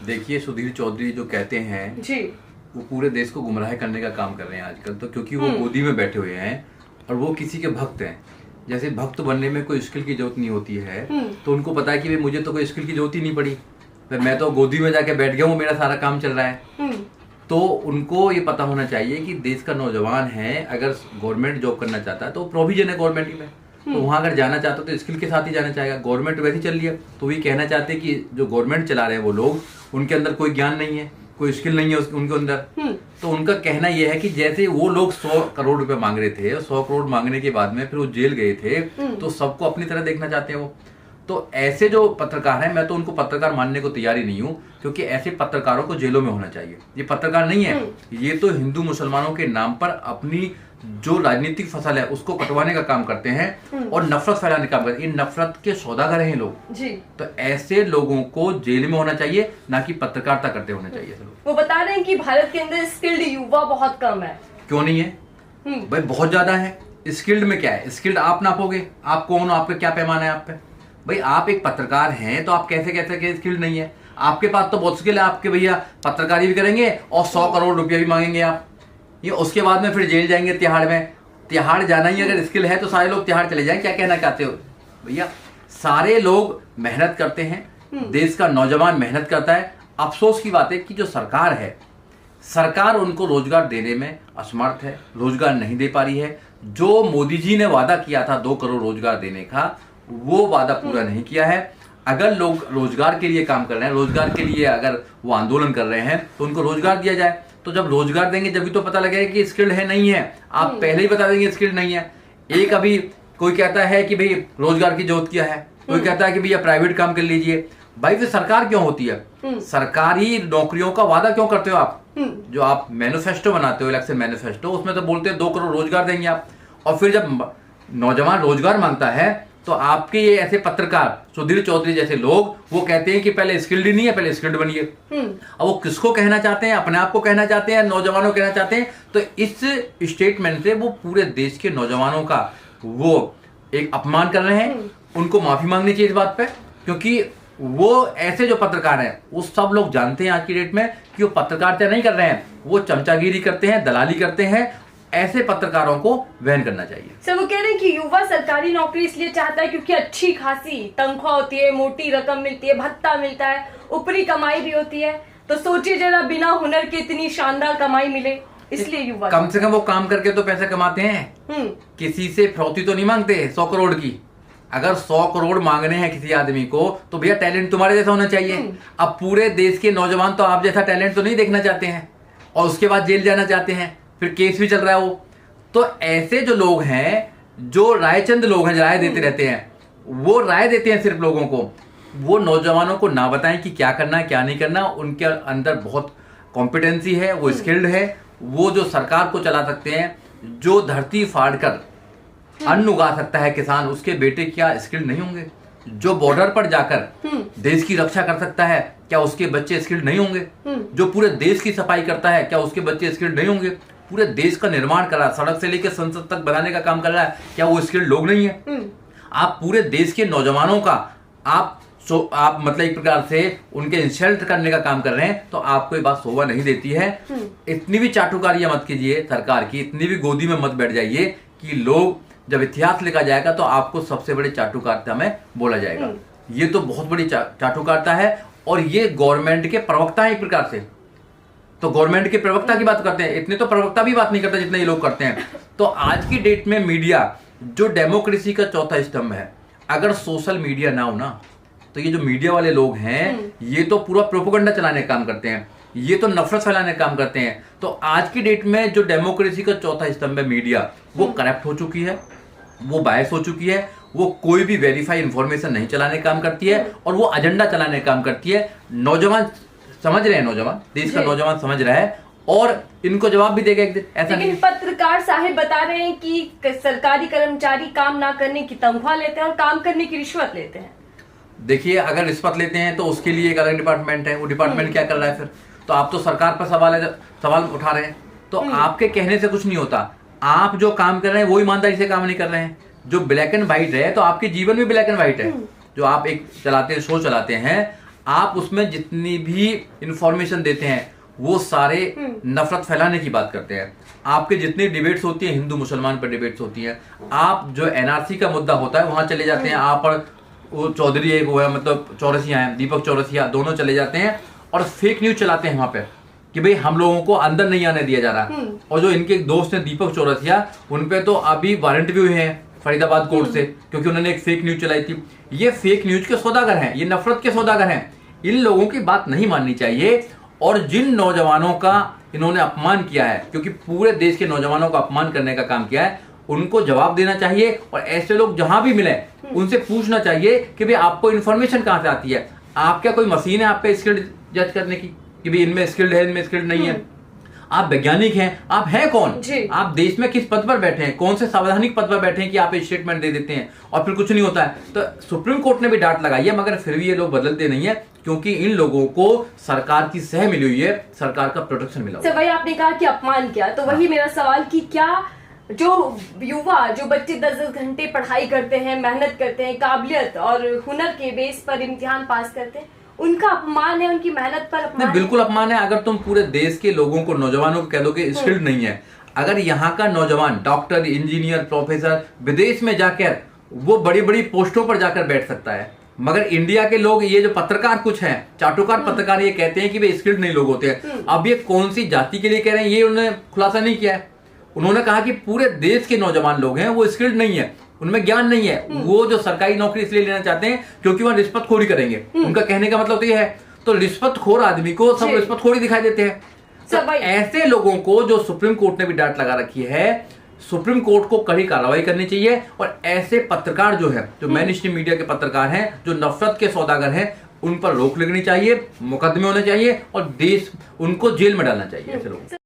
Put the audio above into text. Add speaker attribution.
Speaker 1: देखिए, सुधीर चौधरी जो कहते हैं
Speaker 2: जी,
Speaker 1: वो पूरे देश को गुमराह करने का काम कर रहे हैं आजकल। तो क्योंकि वो गोदी में बैठे हुए हैं और वो किसी के भक्त हैं। जैसे भक्त बनने में कोई स्किल की जरूरत नहीं होती है, तो उनको पता है कि भाई मुझे तो कोई स्किल की जरूरत ही नहीं पड़ी, मैं तो गोदी में जाके बैठ गया हूँ, मेरा सारा काम चल रहा है। तो उनको ये पता होना चाहिए कि देश का नौजवान है, अगर गवर्नमेंट जॉब करना चाहता है तो प्रोविजन है गवर्नमेंट में, तो वहां अगर जाना चाहता तो स्किल के साथ ही जाना चाहेगा। गवर्नमेंट वैसे चल रही है, तो वही कहना चाहते हैं कि जो गवर्नमेंट चला रहे हैं वो लोग, उनके अंदर कोई ज्ञान नहीं है, कोई स्किल नहीं है उनके अंदर। तो उनका कहना यह है कि जैसे वो लोग 100 करोड़ रुपए मांग रहे थे, 100 करोड़ मांगने के बाद में फिर वो जेल गए थे, तो सबको अपनी तरह देखना चाहते हैं वो। तो ऐसे जो पत्रकार हैं, मैं तो उनको पत्रकार मानने को तैयार ही नहीं हूँ, क्योंकि ऐसे पत्रकारों को जेलों में होना चाहिए। ये पत्रकार नहीं है, ये तो हिंदू मुसलमानों के नाम पर अपनी जो राजनीतिक फसल है उसको कटवाने का काम करते हैं और नफरत फैलाने का काम करते हैं। ये नफरत के सौदागर हैं लोग जी। तो ऐसे लोगों को जेल में होना चाहिए, ना कि पत्रकारिता करते होना चाहिए।
Speaker 2: वो बता रहे हैं कि भारत के अंदर स्किल्ड युवा बहुत कम है।
Speaker 1: क्यों नहीं है भाई? बहुत ज्यादा है। स्किल्ड में क्या है? स्किल्ड आप नापोगे, आप कौन हो, आपका क्या पैमाना है आप पे? भाई आप एक पत्रकार हैं, तो आप कैसे कैसे स्किल्ड नहीं है? आपके पास तो बहुत स्किल है, आपके भैया पत्रकारी भी करेंगे और 100 करोड़ रुपया भी मांगेंगे आप, ये उसके बाद में फिर जेल जाएंगे तिहाड़ में। तिहाड़ जाना ही अगर स्किल है तो सारे लोग तिहाड़ चले जाएं। क्या कहना चाहते हो भैया? सारे लोग मेहनत करते हैं, देश का नौजवान मेहनत करता है। अफसोस की बात है कि जो सरकार है, सरकार उनको रोजगार देने में असमर्थ है, रोजगार नहीं दे पा रही है। जो मोदी जी ने वादा किया था 2 करोड़ रोजगार देने का, वो वादा पूरा नहीं किया है। अगर लोग रोजगार के लिए काम कर रहे हैं, रोजगार के लिए अगर वो आंदोलन कर रहे हैं, तो उनको रोजगार दिया जाए। तो जब रोजगार देंगे जब भी तो पता लगेगा कि स्किल्ड है नहीं है। आप पहले ही बता देंगे स्किल्ड नहीं है। एक अभी कोई कहता है कि भाई रोजगार की जरूरत क्या है, कोई कहता है कि भैया प्राइवेट काम कर लीजिए। भाई फिर सरकार क्यों होती है? सरकारी नौकरियों का वादा क्यों करते हो आप? जो आप मैनिफेस्टो बनाते हो, इलेक्शन मैनिफेस्टो, उसमें तो बोलते हैं 2 करोड़ रोजगार देंगे आप, और फिर जब नौजवान रोजगार मांगता है तो आपके ये ऐसे पत्रकार सुधीर चौधरी जैसे लोग वो कहते हैं कि पहले स्किल्ड ही नहीं है, पहले स्किल्ड बनिए। अब वो किसको कहना चाहते हैं? अपने आप को कहना चाहते हैं, नौजवानों को कहना चाहते हैं? तो इस स्टेटमेंट से वो पूरे देश के नौजवानों का वो एक अपमान कर रहे हैं। उनको माफी मांगनी चाहिए इस बात पे, क्योंकि वो ऐसे जो पत्रकार हैं वो सब लोग जानते हैं आज की डेट में कि वो पत्रकारिता नहीं कर रहे हैं, वो चमचागिरी करते हैं, दलाली करते हैं। ऐसे पत्रकारों को वहन करना चाहिए।
Speaker 2: सर वो कह रहे हैं कि युवा सरकारी नौकरी इसलिए चाहता है क्योंकि अच्छी खासी तनख्वाह होती है, मोटी रकम मिलती है, भत्ता मिलता है, ऊपरी कमाई भी होती है। तो सोचिए जरा, बिना हुनर के इतनी शानदार कमाई मिले, इसलिए युवा
Speaker 1: कम से कम वो काम करके तो पैसे कमाते हैं। किसी से फिरौती तो नहीं मांगते 100 करोड़ की। अगर 100 करोड़ मांगने हैं किसी आदमी को, तो भैया टैलेंट तुम्हारे जैसा होना चाहिए। अब पूरे देश के नौजवान तो आप जैसा टैलेंट तो नहीं देखना चाहते हैं, और उसके बाद जेल जाना चाहते हैं, फिर केस भी चल रहा है वो। तो ऐसे जो लोग हैं, जो रायचंद लोग हैं, जो राय देते रहते हैं, वो राय देते हैं सिर्फ लोगों को, वो नौजवानों को ना बताएं कि क्या करना है क्या नहीं करना। उनके अंदर बहुत कॉम्पिटेंसी है, वो स्किल्ड है, वो जो सरकार को चला सकते हैं। जो धरती फाड़ कर अन्न उगा सकता है किसान, उसके बेटे क्या स्किल्ड नहीं होंगे? जो बॉर्डर पर जाकर देश की रक्षा कर सकता है, क्या उसके बच्चे स्किल्ड नहीं होंगे? जो पूरे देश की सफाई करता है, क्या उसके बच्चे स्किल्ड नहीं होंगे? पूरे देश का निर्माण कर रहा है, सड़क से लेकर संसद तक बनाने का काम कर रहा है, क्या वो स्किल्ड लोग नहीं है? आप पूरे देश के नौजवानों का आप मतलब एक प्रकार से उनके इंसल्ट करने का काम कर रहे हैं, तो आपको ये बात शोभा नहीं देती है। इतनी भी चाटुकारियां मत कीजिए सरकार की, इतनी भी गोदी में मत बैठ जाइए कि लोग जब इतिहास लिखा जाएगा तो आपको सबसे बड़ी चाटुकारिता में बोला जाएगा। ये तो बहुत बड़ी चाटुकारिता है, और ये गवर्नमेंट के प्रवक्ता है एक प्रकार से। तो गवर्नमेंट के प्रवक्ता की बात करते हैं, इतने तो प्रवक्ता भी बात नहीं करते जितने ये लोग करते हैं। तो आज की डेट में मीडिया जो डेमोक्रेसी का चौथा स्तंभ है, अगर सोशल मीडिया ना हो ना, तो ये जो मीडिया वाले लोग हैं ये तो पूरा प्रोपेगेंडा चलाने का काम करते हैं, ये तो नफरत फैलाने का काम करते हैं। तो आज की डेट में जो डेमोक्रेसी का चौथा स्तंभ है मीडिया, वो करप्ट हो चुकी है, वो बायस हो चुकी है, वो कोई भी वेरीफाई इंफॉर्मेशन नहीं चलाने का काम करती है, और वो एजेंडा चलाने का काम करती है। नौजवान समझ रहे हैं, नौजवान देश का नौजवान समझ रहा है, और इनको जवाब भी देगा एक दिन। ऐसा
Speaker 2: लेकिन पत्रकार साहब बता रहे हैं कि सरकारी कर्मचारी काम ना करने की तनख्वाह लेते हैं और काम करने की रिश्वत लेते हैं।
Speaker 1: देखिए, अगर रिश्वत लेते हैं तो उसके लिए एक अलग डिपार्टमेंट है, वो डिपार्टमेंट क्या कर रहा है फिर? तो आप तो सरकार पर सवाल उठा रहे हैं, तो आपके कहने से कुछ नहीं होता। आप जो काम कर रहे हैं वो ईमानदारी से काम नहीं कर रहे हैं। जो ब्लैक एंड व्हाइट है, तो आपके जीवन में ब्लैक एंड व्हाइट है। जो आप एक चलाते हैं, शो चलाते हैं, आप उसमें जितनी भी इंफॉर्मेशन देते हैं वो सारे नफरत फैलाने की बात करते हैं। आपके जितनी डिबेट्स होती है हिंदू मुसलमान पर डिबेट्स होती है, आप जो एनआरसी का मुद्दा होता है वहां चले जाते हैं। आप और वो चौधरी एक वो है, मतलब चौरसिया है, दीपक चौरसिया, दोनों चले जाते हैं और फेक न्यूज चलाते हैं वहां पे कि भाई हम लोगों को अंदर नहीं आने दिया जा रहा। और जो इनके दोस्त हैं दीपक चौरसिया, उनपे तो अभी वारंट भी हुए हैं फरीदाबाद कोर्ट से, क्योंकि उन्होंने एक फेक न्यूज चलाई थी। ये फेक न्यूज के सौदागर हैं, ये नफरत के सौदागर हैं। इन लोगों की बात नहीं माननी चाहिए। और जिन नौजवानों का इन्होंने अपमान किया है, क्योंकि पूरे देश के नौजवानों का अपमान करने का काम किया है, उनको जवाब देना चाहिए। और ऐसे लोग जहां भी मिले उनसे पूछना चाहिए कि भाई आपको इन्फॉर्मेशन कहां से आती है। आप क्या कोई मशीन है आप पे स्किल्ड जज करने की कि भाई इनमें स्किल्ड है इनमें स्किल्ड नहीं है? आप वैज्ञानिक हैं, आप हैं कौन? आप देश में किस पद पर बैठे हैं, कौन से संवैधानिक पद पर बैठे हैं कि आप स्टेटमेंट दे देते हैं और फिर कुछ नहीं होता है? तो सुप्रीम कोर्ट ने भी डांट लगाई है, मगर फिर भी ये लोग बदलते नहीं है, क्योंकि इन लोगों को सरकार की सह मिली हुई है, सरकार का प्रोटेक्शन मिला हुआ है।
Speaker 2: वही आपने कहा कि अपमान किया, तो वही मेरा सवाल कि क्या जो युवा, जो बच्चे 10-10 घंटे पढ़ाई करते हैं, मेहनत करते हैं, काबिलियत और हुनर के बेस पर इम्तिहान पास करते हैं, उनका अपमान है, उनकी मेहनत पर अपमान?
Speaker 1: नहीं, बिल्कुल अपमान है। अगर तुम पूरे देश के लोगों को, नौजवानों को कह दो कि स्किल्ड नहीं है, अगर यहाँ का नौजवान डॉक्टर, इंजीनियर, प्रोफेसर विदेश में जाकर वो बड़ी बड़ी पोस्टों पर जाकर बैठ सकता है, मगर इंडिया के लोग, ये जो पत्रकार कुछ हैं, चाटुकार पत्रकार, ये कहते हैं कि वे स्किल्ड नहीं लोग होते हैं। अब ये कौन सी जाति के लिए कह रहे हैं ये उन्होंने खुलासा नहीं किया है। उन्होंने कहा कि पूरे देश के नौजवान लोग हैं वो स्किल्ड नहीं है, उनमें ज्ञान नहीं है, वो जो सरकारी नौकरी इसलिए लेना चाहते हैं क्योंकि वह रिश्वतखोरी करेंगे। उनका कहने का मतलब तो ये है। तो रिश्वतखोर आदमी को सब रिश्वतखोरी दिखाई देते हैं। तो ऐसे लोगों को जो सुप्रीम कोर्ट ने भी डांट लगा रखी है, सुप्रीम कोर्ट को कड़ी कार्रवाई करनी चाहिए। और ऐसे पत्रकार जो है, जो मेन स्ट्रीम मीडिया के पत्रकार हैं, जो नफरत के सौदागर हैं, उन पर रोक लगनी चाहिए, मुकदमे होने चाहिए और देश उनको जेल में डालना चाहिए ऐसे लोग।